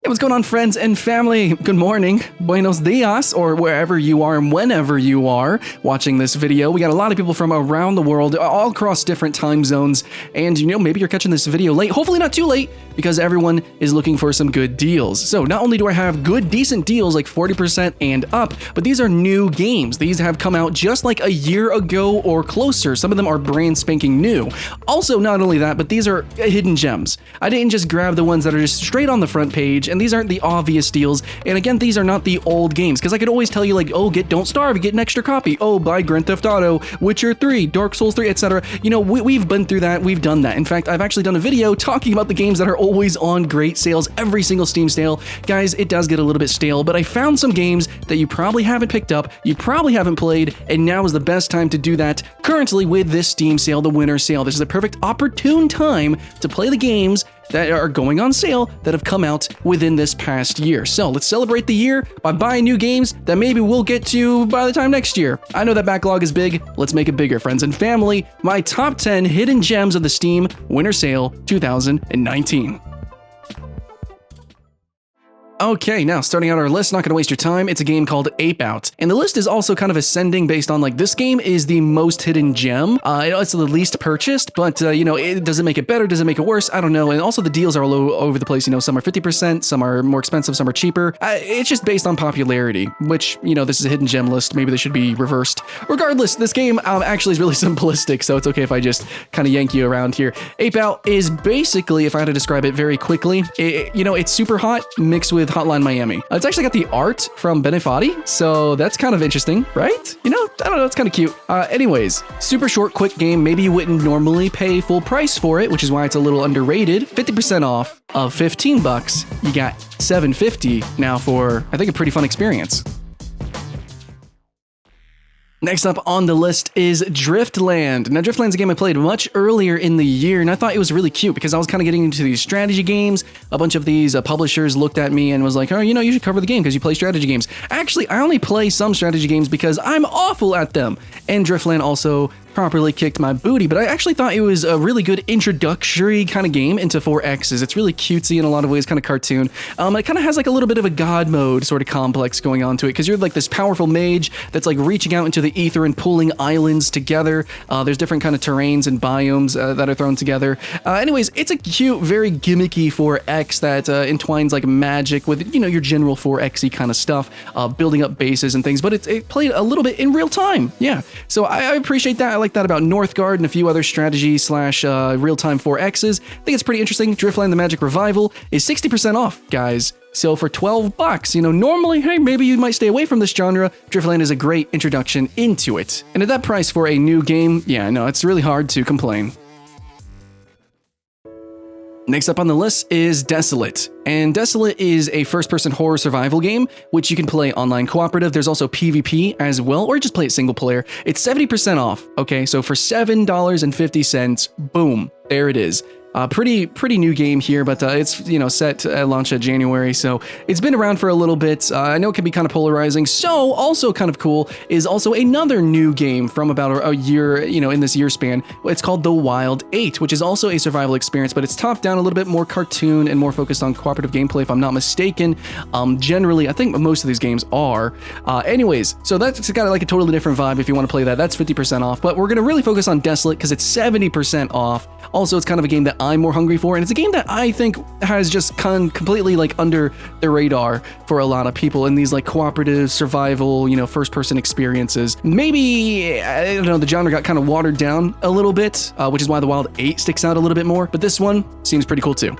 Hey, what's going on, friends and family? Good morning, buenos dias, or wherever you are and whenever you are watching this video. We got a lot of people from around the world, all across different time zones, and maybe you're catching this video late, hopefully not too late, because everyone is looking for some good deals. So not only do I have good, decent deals like 40% and up, but these are new games. These have come out just like a year ago or closer. Some of them are brand spanking new. Also, not only that, but these are hidden gems. I didn't just grab the ones that are just straight on the front page, and these aren't the obvious deals. And again, these are not the old games, because I could always tell you like, oh, get Don't Starve, get an extra copy. Oh, buy Grand Theft Auto, Witcher 3, Dark Souls 3, etc. We've been through that. We've done that. In fact, I've actually done a video talking about the games that are always on great sales, every single Steam sale. Guys, it does get a little bit stale, but I found some games that you probably haven't picked up, you probably haven't played, and now is the best time to do that currently with this Steam sale, the winter sale. This is a perfect opportune time to play the games that are going on sale that have come out within this past year. So let's celebrate the year by buying new games that maybe we'll get to by the time next year. I know that backlog is big. Let's make it bigger, friends and family. My top 10 hidden gems of the Steam Winter Sale 2019. Okay, now starting out our list, not gonna waste your time, it's a game called Ape Out. And the list is also kind of ascending based on like, this game is the most hidden gem. It's the least purchased, but it doesn't make it better, doesn't make it worse, I don't know. And also the deals are all over the place, some are 50%, some are more expensive, some are cheaper. It's just based on popularity, which, this is a hidden gem list, maybe they should be reversed. Regardless, this game actually is really simplistic, so it's okay if I just kind of yank you around here. Ape Out is basically, if I had to describe it very quickly, it's super hot mixed with Hotline Miami. It's actually got the art from Benefati, so that's kind of interesting, right? I don't know, it's kind of cute. Anyways, super short, quick game. Maybe you wouldn't normally pay full price for it, which is why it's a little underrated. 50% off of $15. You got $7.50 now for, I think, a pretty fun experience. Next up on the list is Driftland. Now, Driftland's a game I played much earlier in the year, and I thought it was really cute because I was kind of getting into these strategy games. A bunch of these publishers looked at me and was like, oh, you should cover the game because you play strategy games. Actually, I only play some strategy games because I'm awful at them. And Driftland also properly kicked my booty, but I actually thought it was a really good introductory kind of game into 4Xs. It's really cutesy in a lot of ways, kind of cartoon. It kind of has like a little bit of a god mode sort of complex going on to it, because you're like this powerful mage that's like reaching out into the ether and pulling islands together. There's different kind of terrains and biomes that are thrown together. Anyways, it's a cute, very gimmicky 4X that entwines like magic with, your general 4X-y kind of stuff, building up bases and things, but it played a little bit in real time. Yeah, so I appreciate that. I like that about Northgard and a few other strategy / real-time 4Xs. I think it's pretty interesting. Driftland the Magic Revival is 60% off, guys. So for $12, normally, hey, maybe you might stay away from this genre. Driftland is a great introduction into it. And at that price for a new game, yeah, no, it's really hard to complain. Next up on the list is Desolate. And Desolate is a first-person horror survival game, which you can play online cooperative. There's also PvP as well, or just play it single player. It's 70% off, okay? So for $7.50, boom, there it is. Pretty new game here, but it's set at launch at January, so it's been around for a little bit. I know it can be kind of polarizing. So also kind of cool is also another new game from about a year, in this year span. It's called The Wild 8, which is also a survival experience, but it's top down, a little bit more cartoon and more focused on cooperative gameplay, if I'm not mistaken. Generally, I think most of these games are. Anyways, so that's got like a totally different vibe. If you want to play that, that's 50% off. But we're gonna really focus on Desolate because it's 70% off. Also, it's kind of a game that I'm more hungry for, and it's a game that I think has just completely like under the radar for a lot of people in these like cooperative survival, first-person experiences. Maybe, I don't know, the genre got kind of watered down a little bit, which is why The Wild 8 sticks out a little bit more, but this one seems pretty cool too.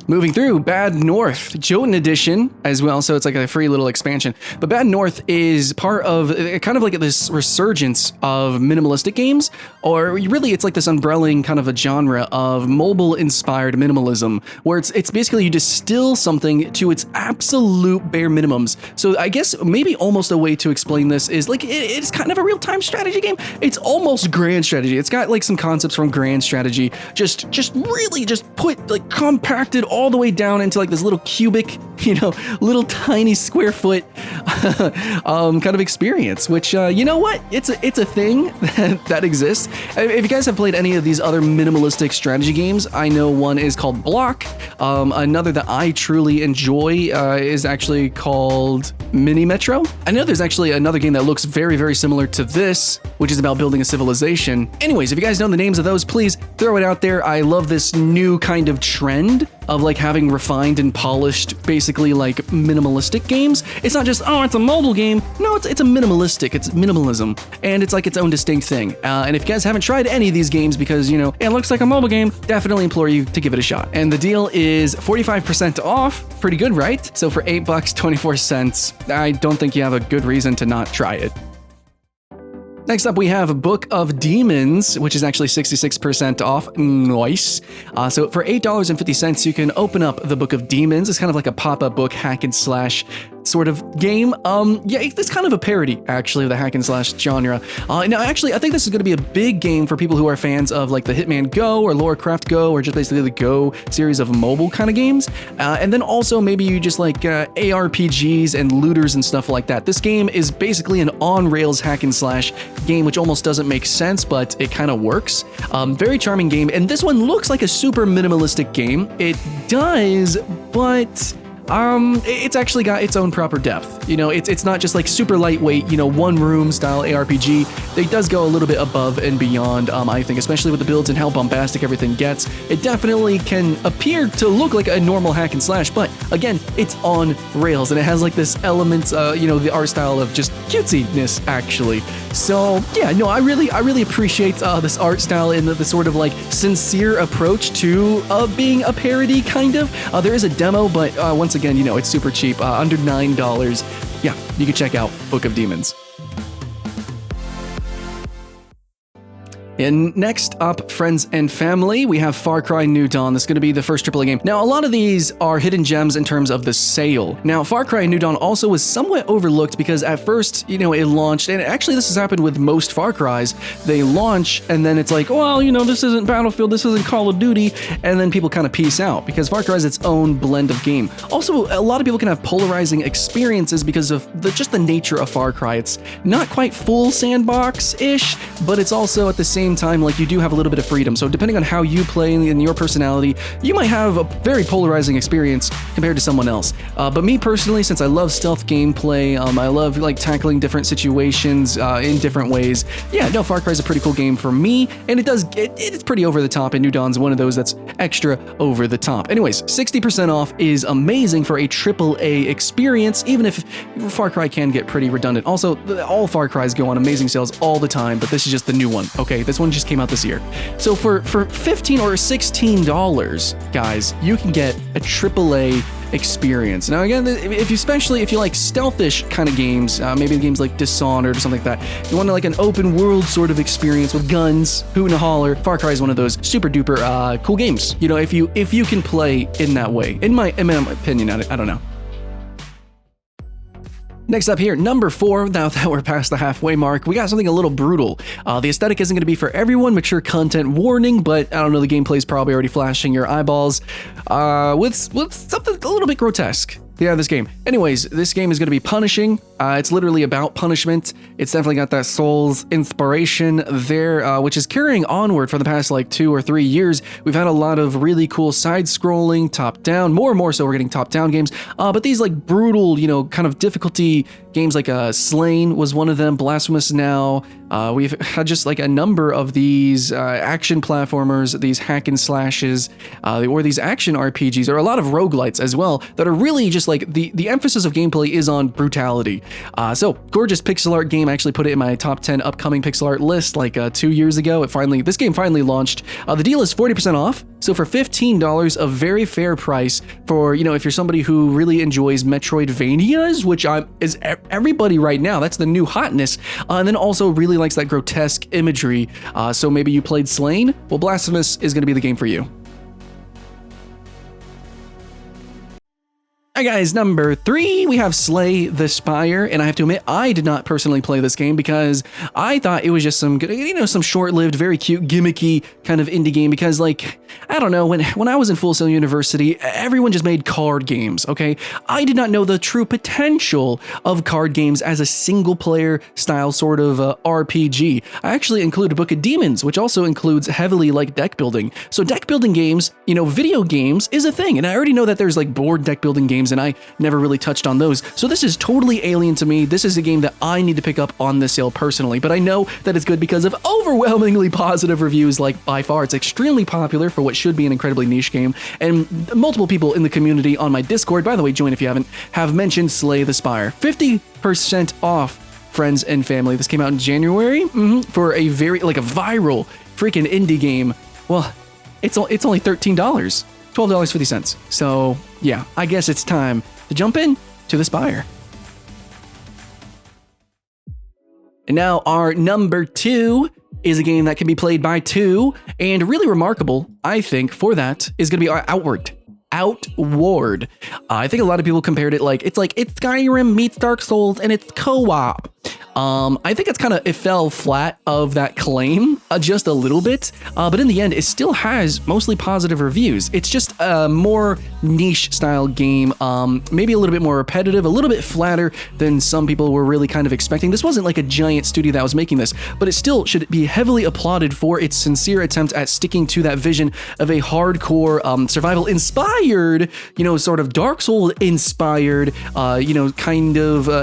Moving through, Bad North, Jotun Edition as well, so it's like a free little expansion. But Bad North is part of kind of like this resurgence of minimalistic games, or really it's like this umbrelling kind of a genre of mobile-inspired minimalism, where it's basically you distill something to its absolute bare minimums. So I guess maybe almost a way to explain this is like it's kind of a real-time strategy game. It's almost grand strategy. It's got like some concepts from grand strategy, just really put like compacted all the way down into like this little cubic, little tiny square foot kind of experience, which, you know what? It's a thing that exists. If you guys have played any of these other minimalistic strategy games, I know one is called Block. Another that I truly enjoy is actually called Mini Metro. I know there's actually another game that looks very, very similar to this, which is about building a civilization. Anyways, if you guys know the names of those, please throw it out there. I love this new kind of trend of like having refined and polished, basically like minimalistic games. It's not just, oh, it's a mobile game. No, it's a minimalistic, it's minimalism, and it's like its own distinct thing. And if you guys haven't tried any of these games because, it looks like a mobile game, definitely implore you to give it a shot. And the deal is 45% off. Pretty good, right? So for $8.24, I don't think you have a good reason to not try it. Next up, we have Book of Demons, which is actually 66% off. Nice. So for $8.50, you can open up the Book of Demons. It's kind of like a pop-up book hack and slash sort of game. Yeah, it's kind of a parody, actually, of the hack and slash genre. Now, actually, I think this is going to be a big game for people who are fans of like the Hitman Go or Lorecraft Go, or just basically the Go series of mobile kind of games. And then also maybe you just like ARPGs and looters and stuff like that. This game is basically an on-rails hack and slash game, which almost doesn't make sense, but it kind of works. Very charming game, and this one looks like a super minimalistic game. It does, but it's actually got its own proper depth. It's not just like super lightweight, one room style ARPG. It does go a little bit above and beyond, I think, especially with the builds and how bombastic everything gets. It definitely can appear to look like a normal hack and slash, but again, it's on rails and it has like this element, the art style of just cutesiness, actually. So yeah, no, I really appreciate this art style and the sort of like sincere approach to being a parody, kind of. There is a demo, but once again, it's super cheap, under $9. Yeah, you can check out Book of Demons. And next up, friends and family, we have Far Cry New Dawn. This is going to be the first AAA game. Now, a lot of these are hidden gems in terms of the sale. Now, Far Cry New Dawn also was somewhat overlooked because at first, it launched, and actually this has happened with most Far Crys. They launch, and then it's like, well, this isn't Battlefield, this isn't Call of Duty, and then people kind of peace out because Far Cry is its own blend of game. Also, a lot of people can have polarizing experiences because of just the nature of Far Cry. It's not quite full sandbox-ish, but it's also at the same time, like, you do have a little bit of freedom. So depending on how you play and your personality, you might have a very polarizing experience compared to someone else. But me personally, since I love stealth gameplay, I love like tackling different situations in different ways. Yeah, no, Far Cry is a pretty cool game for me, and it's pretty over the top, and New Dawn's one of those that's extra over the top. Anyways, 60% off is amazing for a AAA experience, even if Far Cry can get pretty redundant. Also, all Far Crys go on amazing sales all the time, but this is just the new one. Okay, this one just came out this year. So for $15 or $16, guys, you can get a AAA experience. Now again, especially if you like stealthish kind of games, maybe games like Dishonored or something like that, you want like an open world sort of experience with guns, hoot and holler, Far Cry is one of those super duper cool games. If you can play in that way, in my opinion, I don't know. Next up here, number 4, now that we're past the halfway mark, we got something a little brutal. The aesthetic isn't going to be for everyone, mature content warning, but I don't know, the gameplay's probably already flashing your eyeballs with something a little bit grotesque. Yeah, this game. Anyways, this game is going to be punishing. It's literally about punishment. It's definitely got that Souls inspiration there, which is carrying onward for the past like 2 or 3 years. We've had a lot of really cool side-scrolling, top-down, more and more so we're getting top-down games. But these like brutal, kind of difficulty games like Slain was one of them, Blasphemous now. We've had just like a number of these action platformers, these hack and slashes, or these action RPGs, or a lot of roguelites as well, that are really just like the emphasis of gameplay is on brutality. So gorgeous pixel art game. I actually put it in my top 10 upcoming pixel art list like 2 years ago. This game finally launched. The deal is 40% off. So for $15, a very fair price for, if you're somebody who really enjoys Metroidvanias, which is everybody right now, that's the new hotness, and then also really likes that grotesque imagery. So maybe you played Slain? Well, Blasphemous is going to be the game for you. Alright guys, number 3, we have Slay the Spire, and I have to admit, I did not personally play this game because I thought it was just some good, some short-lived, very cute, gimmicky kind of indie game because, like, I don't know, when I was in Full Sail University, everyone just made card games, okay? I did not know the true potential of card games as a single-player style sort of RPG. I actually include a Book of Demons, which also includes heavily, like, deck building. So deck building games, video games is a thing, and I already know that there's, like, board deck building games, and I never really touched on those. So this is totally alien to me. This is a game that I need to pick up on this sale personally, but I know that it's good because of overwhelmingly positive reviews. Like, by far, it's extremely popular for what should be an incredibly niche game, and multiple people in the community on my Discord, by the way, join if you haven't, have mentioned Slay the Spire. 50% off, friends and family. This came out in January for a very, like, a viral freaking indie game. Well, it's only $13. $12.50. So yeah, I guess it's time to jump in to the Spire. And now our number 2 is a game that can be played by 2, and really remarkable, I think, for that is going to be Outward. I think a lot of people compared it it's Skyrim meets Dark Souls and it's co-op. I think it fell flat of that claim just a little bit, but in the end, it still has mostly positive reviews. It's just a more niche style game, maybe a little bit more repetitive, a little bit flatter than some people were really kind of expecting. This wasn't like a giant studio that was making this, but it still should be heavily applauded for its sincere attempt at sticking to that vision of a hardcore survival inspired, sort of Dark Souls inspired,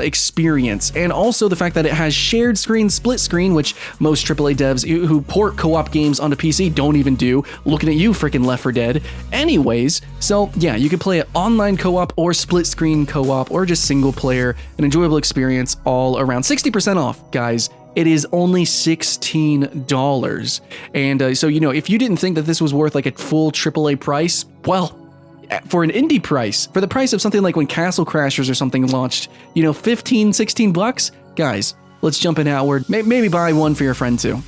experience. And also the fact that it has shared screen, split screen, which most AAA devs who port co-op games onto PC don't even do. Looking at you, freaking Left 4 Dead. Anyways, so yeah, you could play it online co-op or split screen co-op or just single player, an enjoyable experience all around. 60% off, guys. It is only $16. And so, if you didn't think that this was worth like a full AAA price, well, for an indie price, for the price of something like when Castle Crashers or something launched, 15, 16 bucks, guys, let's jump in Outward. Maybe buy one for your friend too.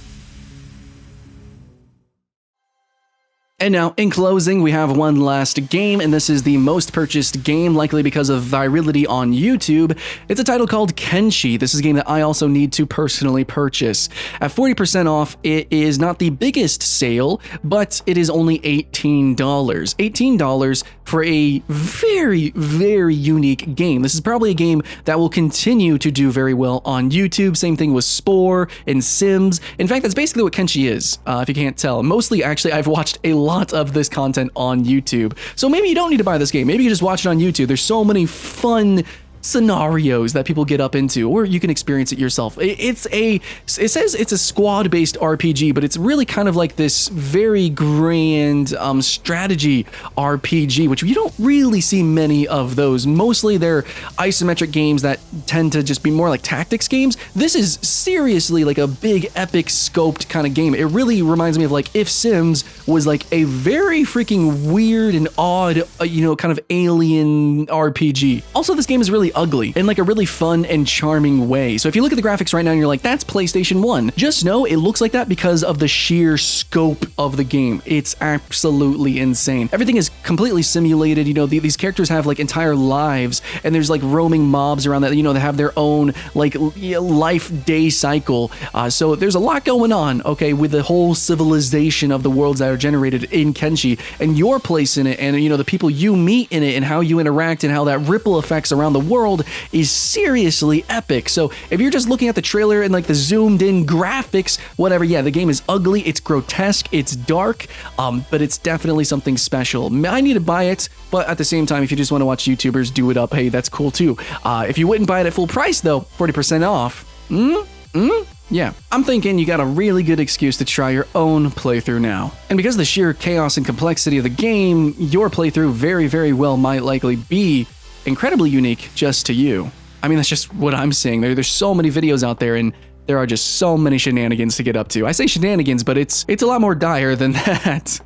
And now, in closing, we have one last game, and this is the most purchased game, likely because of virality on YouTube. It's a title called Kenchi. This is a game that I also need to personally purchase. At 40% off, it is not the biggest sale, but it is only $18. $18 for a very, very unique game. This is probably a game that will continue to do very well on YouTube. Same thing with Spore and Sims. In fact, that's basically what Kenchi is, if you can't tell. Mostly, actually, I've watched a lot of this content on YouTube. So maybe you don't need to buy this game. Maybe you just watch it on YouTube. There's so many fun scenarios that people get up into, or you can experience it yourself. It says it's a squad-based RPG, but it's really kind of like this very grand strategy RPG, which you don't really see many of those. Mostly they're isometric games that tend to just be more like tactics games. This is seriously like a big epic scoped kind of game. It really reminds me of like if Sims was like a very freaking weird and odd, kind of alien RPG. Also, this game is really ugly in like a really fun and charming way. So if you look at the graphics right now and you're like, that's PlayStation 1, just know it looks like that because of the sheer scope of the game. It's absolutely insane. Everything is completely simulated. These characters have like entire lives, and there's like roaming mobs around that, they have their own like life day cycle. So there's a lot going on, okay, with the whole civilization of the worlds that are generated in Kenchi and your place in it, and the people you meet in it and how you interact and how that ripple effects around the world is seriously epic. So if you're just looking at the trailer and like the zoomed in graphics, whatever, yeah, the game is ugly, it's grotesque, it's dark, but it's definitely something special. I need to buy it, but at the same time, if you just want to watch YouTubers do it up, hey, that's cool too. If you wouldn't buy it at full price though, 40% off, yeah, I'm thinking you got a really good excuse to try your own playthrough now. And because of the sheer chaos and complexity of the game, your playthrough very, very well might likely be incredibly unique just to you. I mean, that's just what I'm seeing. There's so many videos out there, and there are just so many shenanigans to get up to. I say shenanigans, but it's a lot more dire than that.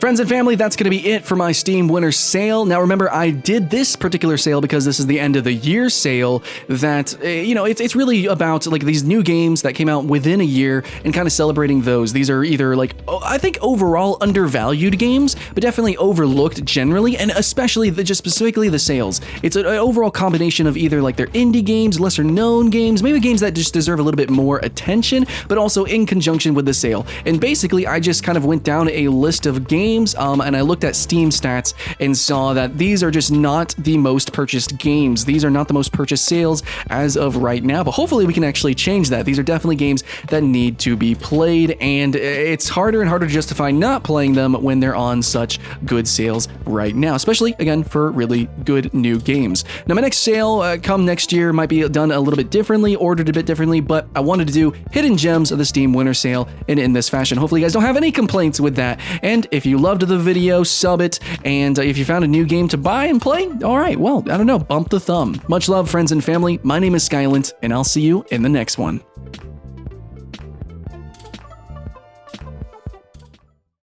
Friends and family, that's going to be it for my Steam Winter Sale. Now, remember, I did this particular sale because this is the end of the year sale that, it's really about like these new games that came out within a year and kind of celebrating those. These are either like, I think overall undervalued games, but definitely overlooked generally, and especially just specifically the sales. It's an overall combination of either like their indie games, lesser known games, maybe games that just deserve a little bit more attention, but also in conjunction with the sale. And basically, I just kind of went down a list of games, and I looked at Steam stats and saw that these are just not the most purchased games. These are not the most purchased sales as of right now, but hopefully we can actually change that. These are definitely games that need to be played, and it's harder and harder to justify not playing them when they're on such good sales right now, especially, again, for really good new games. Now, my next sale come next year might be done a little bit differently, ordered a bit differently, but I wanted to do hidden gems of the Steam Winter Sale in this fashion. Hopefully you guys don't have any complaints with that, and if you loved the video, sub it, and if you found a new game to buy and play, all right, well, I don't know, bump the thumb. Much love, friends and family. My name is Skylent, and I'll see you in the next one.